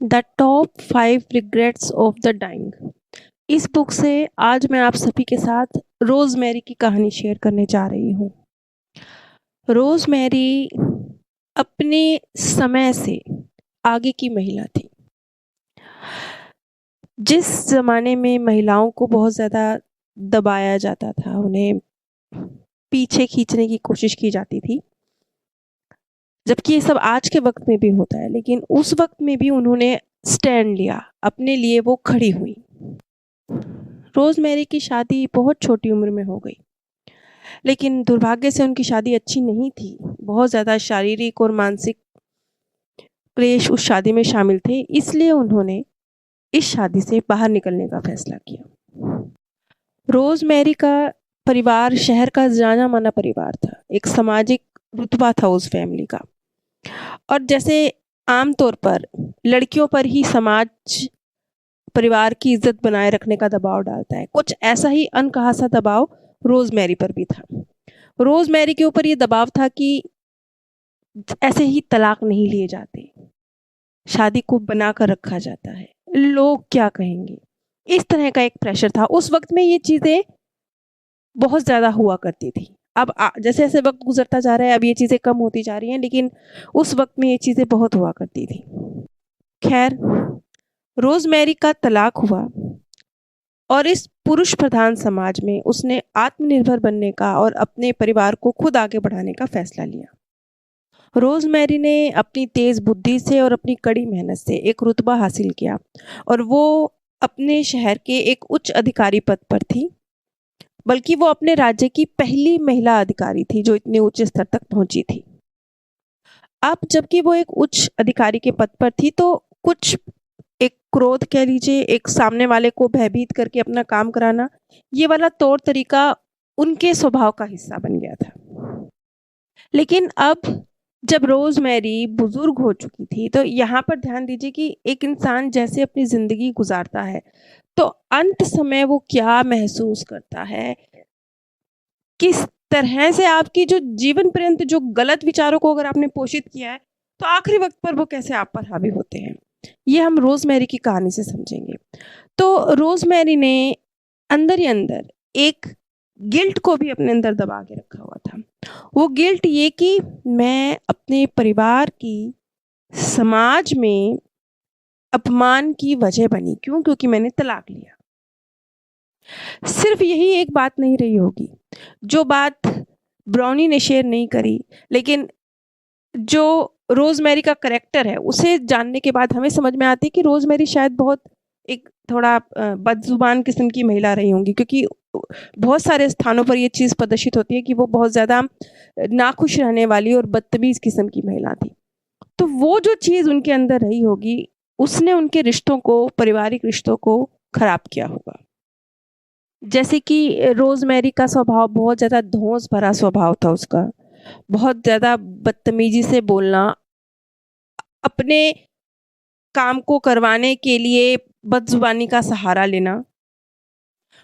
The top 5 regrets of the dying. इस book से आज मैं आप सभी के साथ रोज़मेरी की कहानी शेयर करने जा रही हूँ। रोज़मेरी अपने समय से आगे की महिला थी। जिस ज़माने में महिलाओं को बहुत ज़्यादा दबाया जाता था, उन्हें पीछे खींचने की कोशिश की जाती थी, जबकि ये सब आज के वक़्त में भी होता है, लेकिन उस वक़्त में भी उन्होंने स्टैंड लिया, अपने लिए वो खड़ी हुई। रोज़मेरी की शादी बहुत छोटी उम्र में हो गई, लेकिन दुर्भाग्य से उनकी शादी अच्छी नहीं थी। बहुत ज़्यादा शारीरिक और मानसिक क्लेश उस शादी में शामिल थे, इसलिए उन्होंने इस शादी से बाहर निकलने का फैसला किया। रोज़मेरी का परिवार शहर का जाना-माना परिवार था, एक सामाजिक रुतबा था उस फैमिली का। और जैसे आम तौर पर लड़कियों पर ही समाज परिवार की इज्जत बनाए रखने का दबाव डालता है, कुछ ऐसा ही अनकहा सा दबाव रोज़मेरी पर भी था। रोज़मेरी के ऊपर ये दबाव था कि ऐसे ही तलाक नहीं लिए जाते, शादी को बनाकर रखा जाता है, लोग क्या कहेंगे? इस तरह का एक प्रेशर था। उस वक़्त में ये चीज़ें बहुत ज़्यादा हुआ करती थी। अब जैसे-जैसे वक़्त गुज़रता जा रहा है, अब ये चीज़ें कम होती जा रही हैं, लेकिन उस वक़्त में ये चीज़ें बहुत हुआ करती थी। ख़ैर, रोज़मेरी का तलाक हुआ और इस पुरुष प्रधान समाज में उसने आत्मनिर्भर बनने का और अपने परिवार को खुद आगे बढ़ाने का फ़ैसला लिया। रोज़मेरी ने अपनी तेज़ बुद्धि से और अपनी कड़ी मेहनत से एक रुतबा हासिल किया और वो अपने शहर के एक उच्च अधिकारी पद पर थी। बल्कि वो अपने राज्य की पहली महिला अधिकारी थी जो इतने उच्च स्तर तक पहुंची थी। अब जबकि वो एक उच्च अधिकारी के पद पर थी, तो कुछ एक क्रोध कह लीजिए, एक सामने वाले को भयभीत करके अपना काम कराना, ये वाला तौर तरीका उनके स्वभाव का हिस्सा बन गया था। लेकिन अब जब रोज़मेरी बुजुर्ग हो चुकी थी, तो यहाँ पर ध्यान दीजिए कि एक इंसान जैसे अपनी ज़िंदगी गुजारता है, तो अंत समय वो क्या महसूस करता है, किस तरह से आपकी जो जीवन पर्यंत जो गलत विचारों को अगर आपने पोषित किया है, तो आखिरी वक़्त पर वो कैसे आप पर हावी होते हैं, ये हम रोज़मेरी की कहानी से समझेंगे। तो रोज़मेरी ने अंदर ही अंदर एक गिल्ट को भी अपने अंदर दबा के रखा हुआ था। वो गिल्ट ये कि मैं अपने परिवार की, समाज में अपमान की वजह बनी। क्यों? क्योंकि मैंने तलाक लिया। सिर्फ़ यही एक बात नहीं रही होगी, जो बात ब्राउनी ने शेयर नहीं करी, लेकिन जो रोज़मेरी का करैक्टर है, उसे जानने के बाद हमें समझ में आती है कि रोज़मेरी शायद बहुत एक थोड़ा बदज़ुबान किस्म की महिला रही होंगी, क्योंकि बहुत सारे स्थानों पर ये चीज़ प्रदर्शित होती है कि वो बहुत ज़्यादा नाखुश रहने वाली और बदतमीज़ किस्म की महिला थी। तो वो जो चीज़ उनके अंदर रही होगी, उसने उनके रिश्तों को, पारिवारिक रिश्तों को खराब किया होगा। जैसे कि रोज़मेरी का स्वभाव बहुत ज़्यादा धौंस भरा स्वभाव था उसका। बहुत ज़्यादा बदतमीज़ी से बोलना, अपने काम को करवाने के लिए बदज़ुबानी का सहारा लेना,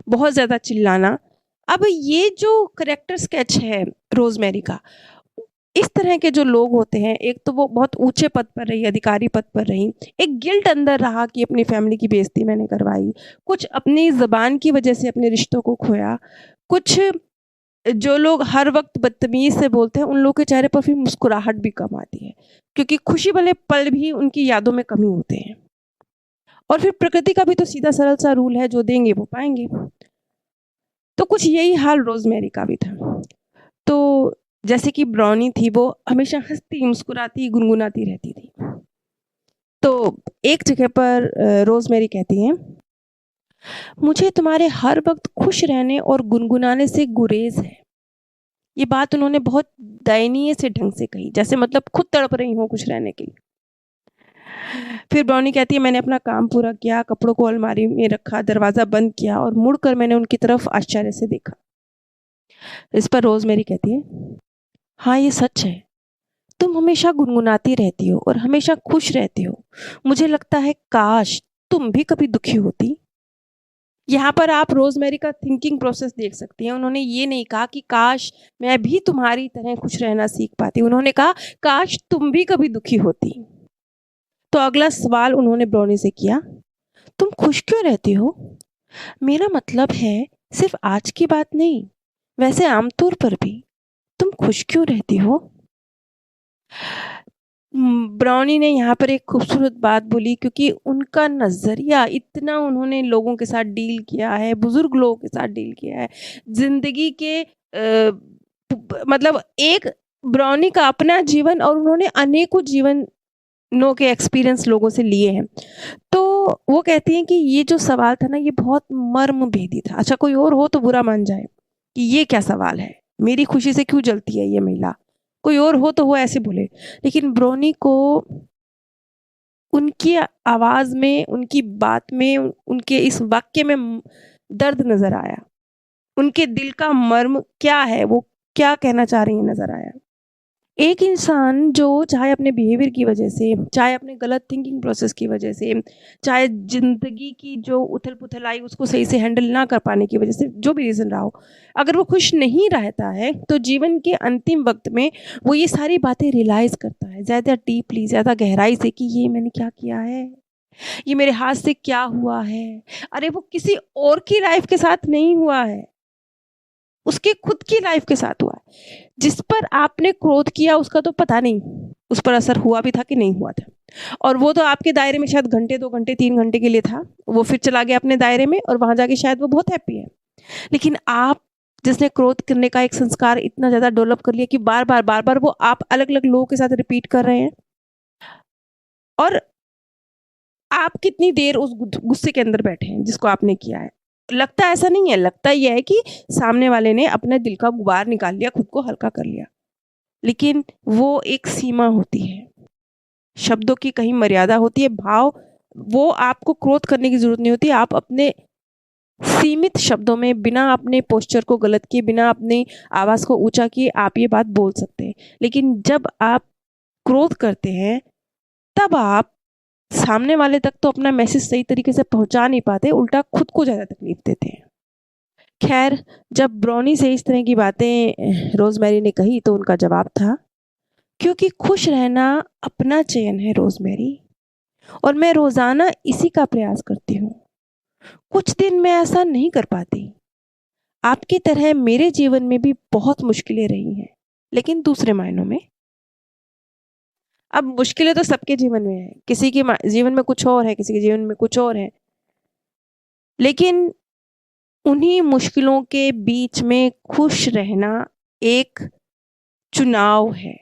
बहुत ज़्यादा चिल्लाना। अब ये जो करैक्टर स्केच है रोज़मेरी का, इस तरह के जो लोग होते हैं, एक तो वो बहुत ऊँचे पद पर रही, अधिकारी पद पर रही, एक गिल्ट अंदर रहा कि अपनी फैमिली की बेइज़्ज़ती मैंने करवाई, कुछ अपनी ज़बान की वजह से अपने रिश्तों को खोया, कुछ जो लोग हर वक़्त बदतमीज़ से बोलते हैं, उन लोगों के चेहरे पर फिर मुस्कुराहट भी कम आती है, क्योंकि खुशी वाले पल भी उनकी यादों में कम ही होते हैं। और फिर प्रकृति का भी तो सीधा सरल सा रूल है, जो देंगे वो पाएँगे। तो कुछ यही हाल रोज़मेरी का भी था। तो जैसे कि ब्राउनी थी, वो हमेशा हँसती, मुस्कुराती, गुनगुनाती रहती थी। तो एक जगह पर रोज़मेरी कहती हैं, मुझे तुम्हारे हर वक़्त खुश रहने और गुनगुनाने से गुरेज़ है। ये बात उन्होंने बहुत दयनीय से ढंग से कही, जैसे मतलब खुद तड़प रही हों खुश रहने के लिए। फिर ब्राउनी कहती है, मैंने अपना काम पूरा किया, कपड़ों को अलमारी में रखा, दरवाज़ा बंद किया और मुड़कर मैंने उनकी तरफ आश्चर्य से देखा। इस पर रोज़मेरी कहती है, हाँ, ये सच है। तुम हमेशा गुनगुनाती रहती हो और हमेशा खुश रहती हो। मुझे लगता है काश तुम भी कभी दुखी होती। यहाँ पर आप रोज़मेरी का थिंकिंग प्रोसेस देख सकती हैं। उन्होंने ये नहीं कहा कि काश मैं भी तुम्हारी तरह खुश रहना सीख पाती। उन्होंने कहा काश तुम भी कभी दुखी होती। तो अगला सवाल उन्होंने ब्राउनी से किया, तुम खुश क्यों रहती हो? मेरा मतलब है सिर्फ आज की बात नहीं, वैसे आमतौर पर भी तुम खुश क्यों रहती हो? ब्राउनी ने यहाँ पर एक खूबसूरत बात बोली, क्योंकि उनका नज़रिया इतना, उन्होंने लोगों के साथ डील किया है, बुजुर्ग लोगों के साथ डील किया है, जिंदगी के मतलब एक ब्राउनी का अपना जीवन और उन्होंने अनेकों जीवनों के एक्सपीरियंस लोगों से लिए हैं। तो वो कहती हैं कि ये जो सवाल था ना, ये बहुत मर्म भेदी था। अच्छा, कोई और हो तो बुरा मान जाए कि ये क्या सवाल है, मेरी खुशी से क्यों जलती है ये महिला, कोई और हो तो वो ऐसे बोले, लेकिन ब्राउनी को उनकी आवाज़ में, उनकी बात में, उनके इस वाक्य में दर्द नज़र आया। उनके दिल का मर्म क्या है, वो क्या कहना चाह रही हैं, नज़र आया। एक इंसान जो चाहे अपने बिहेवियर की वजह से, चाहे अपने गलत थिंकिंग प्रोसेस की वजह से, चाहे ज़िंदगी की जो उथल-पुथल आई उसको सही से हैंडल ना कर पाने की वजह से, जो भी रीज़न रहा हो, अगर वो खुश नहीं रहता है तो जीवन के अंतिम वक़्त में वो ये सारी बातें रियलाइज़ करता है ज़्यादा डीपली, ज़्यादा गहराई से, कि ये मैंने क्या किया है? ये मेरे हाथ से क्या हुआ है? अरे वो किसी और की लाइफ़ के साथ नहीं हुआ है, उसके खुद की लाइफ़ के साथ हुआ है। जिस पर आपने क्रोध किया उसका तो पता नहीं, उस पर असर हुआ भी था कि नहीं हुआ था। और वो तो आपके दायरे में शायद घंटे, 2 घंटे, 3 घंटे के लिए था। वो फिर चला गया अपने दायरे में और वहाँ जाके शायद वो बहुत हैप्पी है। लेकिन आप, जिसने क्रोध करने का एक संस्कार इतना ज़्यादा डेवलप कर लिया कि बार-बार, बार-बार वो आप अलग-अलग लोगों के साथ रिपीट कर रहे हैं, और आप कितनी देर उस गुस्से के अंदर बैठे हैं जिसको आपने किया है। लगता ऐसा नहीं है, लगता ये है कि सामने वाले ने अपने दिल का गुबार निकाल लिया, खुद को हल्का कर लिया। लेकिन वो एक सीमा होती है, शब्दों की कहीं मर्यादा होती है, भाव, वो आपको क्रोध करने की ज़रूरत नहीं होती। आप अपने सीमित शब्दों में, बिना अपने पोस्चर को गलत किए, बिना अपनी आवाज़ को ऊँचा किए, आप ये बात बोल सकते हैं। लेकिन जब आप क्रोध करते हैं, तब आप सामने वाले तक तो अपना मैसेज सही तरीके से पहुँचा नहीं पाते, उल्टा खुद को ज़्यादा तकलीफ़ देते हैं। खैर, जब ब्राउनी से इस तरह की बातें रोज़मेरी ने कही तो उनका जवाब था, क्योंकि खुश रहना अपना चयन है रोज़मेरी, और मैं रोज़ाना इसी का प्रयास करती हूँ। कुछ दिन मैं ऐसा नहीं कर पाती। आपकी तरह मेरे जीवन में भी बहुत मुश्किलें रही हैं, लेकिन दूसरे मायनों में। अब मुश्किलें तो सबके जीवन में हैं, किसी के जीवन में कुछ और है, किसी के जीवन में कुछ और है। लेकिन उन्हीं मुश्किलों के बीच में खुश रहना एक चुनाव है,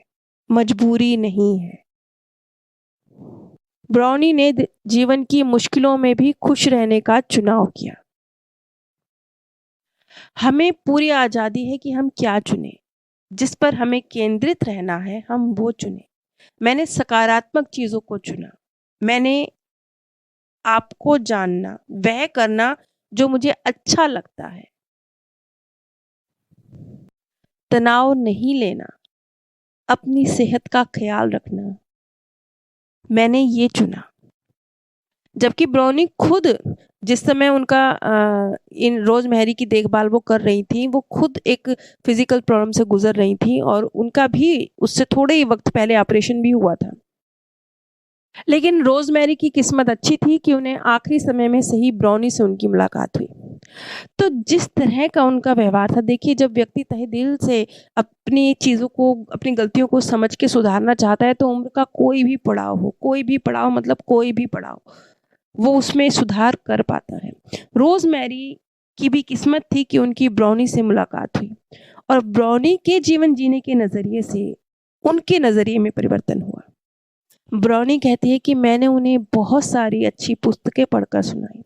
मजबूरी नहीं है। ब्राउनी ने जीवन की मुश्किलों में भी खुश रहने का चुनाव किया। हमें पूरी आज़ादी है कि हम क्या चुनें, जिस पर हमें केंद्रित रहना है हम वो चुनें। मैंने सकारात्मक चीज़ों को चुना, मैंने आपको जानना, वह करना जो मुझे अच्छा लगता है, तनाव नहीं लेना, अपनी सेहत का ख्याल रखना, मैंने ये चुना। जबकि ब्राउनी खुद, जिस समय उनका इन रोज़मेरी की देखभाल वो कर रही थी, वो खुद एक फिज़िकल प्रॉब्लम से गुज़र रही थी और उनका भी उससे थोड़े ही वक़्त पहले ऑपरेशन भी हुआ था। लेकिन रोज़मेरी की किस्मत अच्छी थी कि उन्हें आखिरी समय में सही ब्राउनी से उनकी मुलाकात हुई। तो जिस तरह का उनका व्यवहार था, देखिए, जब व्यक्ति तहे दिल से अपनी चीज़ों को, अपनी गलतियों को समझ के सुधारना चाहता है, तो उम्र का कोई भी पड़ाव हो, कोई भी पड़ाव मतलब कोई भी पड़ाव, वो उसमें सुधार कर पाता है। रोज़मेरी की भी किस्मत थी कि उनकी ब्राउनी से मुलाकात हुई और ब्राउनी के जीवन जीने के नज़रिए से उनके नज़रिए में परिवर्तन हुआ। ब्राउनी कहती है कि मैंने उन्हें बहुत सारी अच्छी पुस्तकें पढ़कर सुनाई।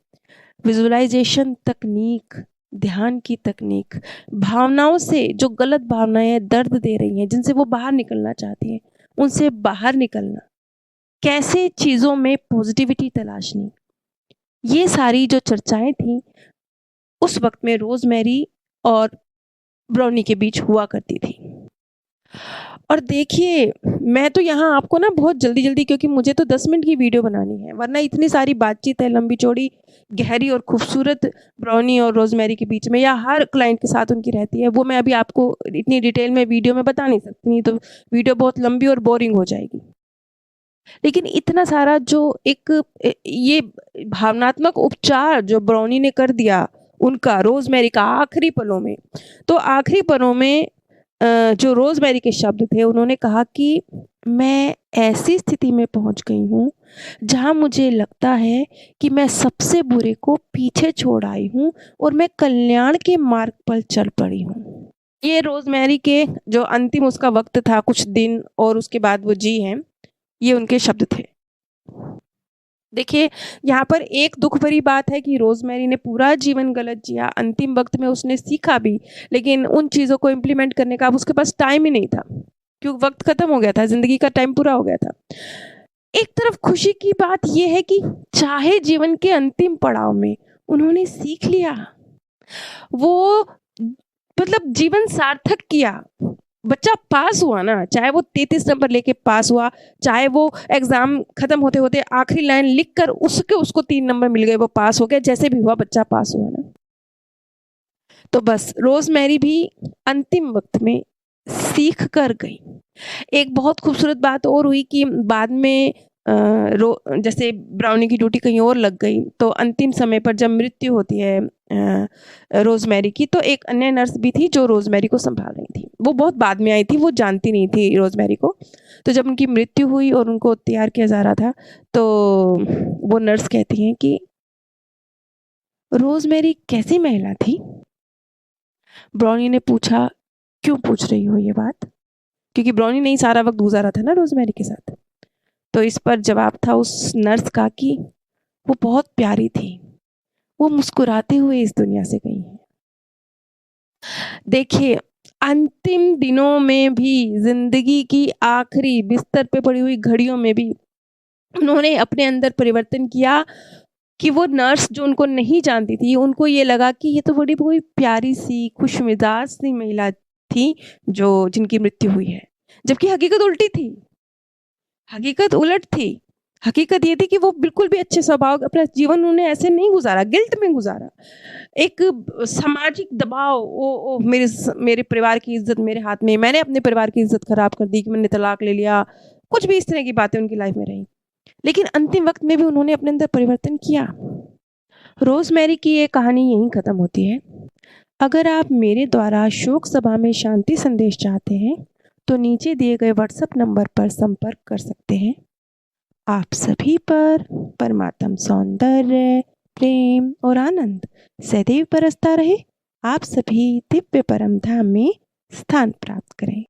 विजुअलाइज़ेशन तकनीक, ध्यान की तकनीक, भावनाओं से, जो गलत भावनाएँ दर्द दे रही हैं, जिनसे वो बाहर निकलना चाहती हैं, उनसे बाहर निकलना, कैसे चीज़ों में पॉज़िटिविटी तलाशनी, ये सारी जो चर्चाएँ थीं, उस वक़्त में रोज़मेरी और ब्राउनी के बीच हुआ करती थी। और देखिए, मैं तो यहाँ आपको ना बहुत जल्दी-जल्दी, क्योंकि मुझे तो 10 मिनट की वीडियो बनानी है, वरना इतनी सारी बातचीत है, लंबी-चौड़ी, गहरी और खूबसूरत, ब्राउनी और रोज़मेरी के बीच में, या हर क्लाइंट के साथ उनकी रहती है, वो मैं अभी आपको इतनी डिटेल में वीडियो में बता नहीं सकती, नहीं तो वीडियो बहुत लंबी और बोरिंग हो जाएगी। लेकिन इतना सारा जो ये भावनात्मक उपचार जो ब्राउनी ने कर दिया उनका रोज़मेरी का आखिरी पलों में, तो आखिरी पलों में जो रोज़मेरी के शब्द थे, उन्होंने कहा कि मैं ऐसी स्थिति में पहुँच गई हूँ, जहाँ मुझे लगता है कि मैं सबसे बुरे को पीछे छोड़ आई हूँ और मैं कल्याण के मार्ग पर चल पड़ी हूँ। ये रोज़मेरी के जो अंतिम उसका वक़्त था, कुछ दिन और उसके बाद वो जी हैं, ये उनके शब्द थे। देखिए, यहाँ पर एक दुःख भरी बात है कि रोज़मेरी ने पूरा जीवन गलत जिया, अंतिम वक़्त में उसने सीखा भी, लेकिन उन चीज़ों को इम्प्लीमेंट करने का अब उसके पास टाइम ही नहीं था, क्योंकि वक़्त ख़त्म हो गया था, ज़िंदगी का टाइम पूरा हो गया था। एक तरफ खुशी की बात ये है कि चाहे जीवन के अंतिम पड़ाव में उन्होंने सीख लिया, वो मतलब जीवन सार्थक किया। बच्चा पास हुआ ना, चाहे वो 33 नंबर लेके पास हुआ, चाहे वो एग्ज़ाम खत्म होते-होते आखिरी लाइन लिख कर उसको 3 नंबर मिल गए, वो पास हो गया, जैसे भी हुआ बच्चा पास हुआ ना। तो बस रोज़मेरी भी अंतिम वक़्त में सीख कर गई। एक बहुत खूबसूरत बात और हुई कि बाद में जैसे ब्राउनी की ड्यूटी कहीं और लग गई, तो अंतिम समय पर जब मृत्यु होती है रोज़मेरी की, तो एक अन्य नर्स भी थी जो रोज़मेरी को सँभाल रही थी। वो बहुत बाद में आई थी, वो जानती नहीं थी रोज़मेरी को। तो जब उनकी मृत्यु हुई और उनको तैयार किया जा रहा था, तो वो नर्स कहती हैं कि रोज़मेरी कैसी महिला थी? ब्राउनी ने पूछा, "क्यों पूछ रही हो ये बात?" क्योंकि ब्राउनी ने ही सारा वक़्त गुज़ारा था ना रोज़मेरी के साथ। तो इस पर जवाब था उस नर्स का कि वो बहुत प्यारी थी। वो मुस्कुराते हुए इस दुनिया से गई हैं। देखिए, अंतिम दिनों में भी, ज़िंदगी की आखिरी बिस्तर पे पड़ी हुई घड़ियों में भी उन्होंने अपने अंदर परिवर्तन किया कि वो नर्स जो उनको नहीं जानती थी, उनको ये लगा कि ये तो बड़ी कोई प्यारी-सी, खुशमिज़ाज सी महिला थी, जो जिनकी मृत्यु हुई है। जबकि हकीकत उल्टी थी। हकीकत उलट थी। हकीकत ये थी कि वो बिल्कुल भी अच्छे स्वभाव अपना जीवन उन्होंने ऐसे नहीं गुज़ारा, गिल्ट में गुज़ारा। एक सामाजिक दबाव, ओ मेरे परिवार की इज़्ज़त मेरे हाथ में, मैंने अपने परिवार की इज़्ज़त खराब कर दी कि मैंने तलाक ले लिया, कुछ भी इस तरह की बातें उनकी लाइफ़ में रहीं। लेकिन अंतिम वक़्त में भी उन्होंने अपने अंदर परिवर्तन किया। रोज़मेरी की ये कहानी यहीं ख़त्म होती है। अगर आप मेरे द्वारा शोक सभा में शांति संदेश चाहते हैं, तो नीचे दिए गए व्हाट्सएप नंबर पर संपर्क कर सकते हैं। आप सभी पर परमात्म सौंदर्य, प्रेम और आनंद सदैव बरसता रहे। आप सभी दिव्य परम धाम में स्थान प्राप्त करें।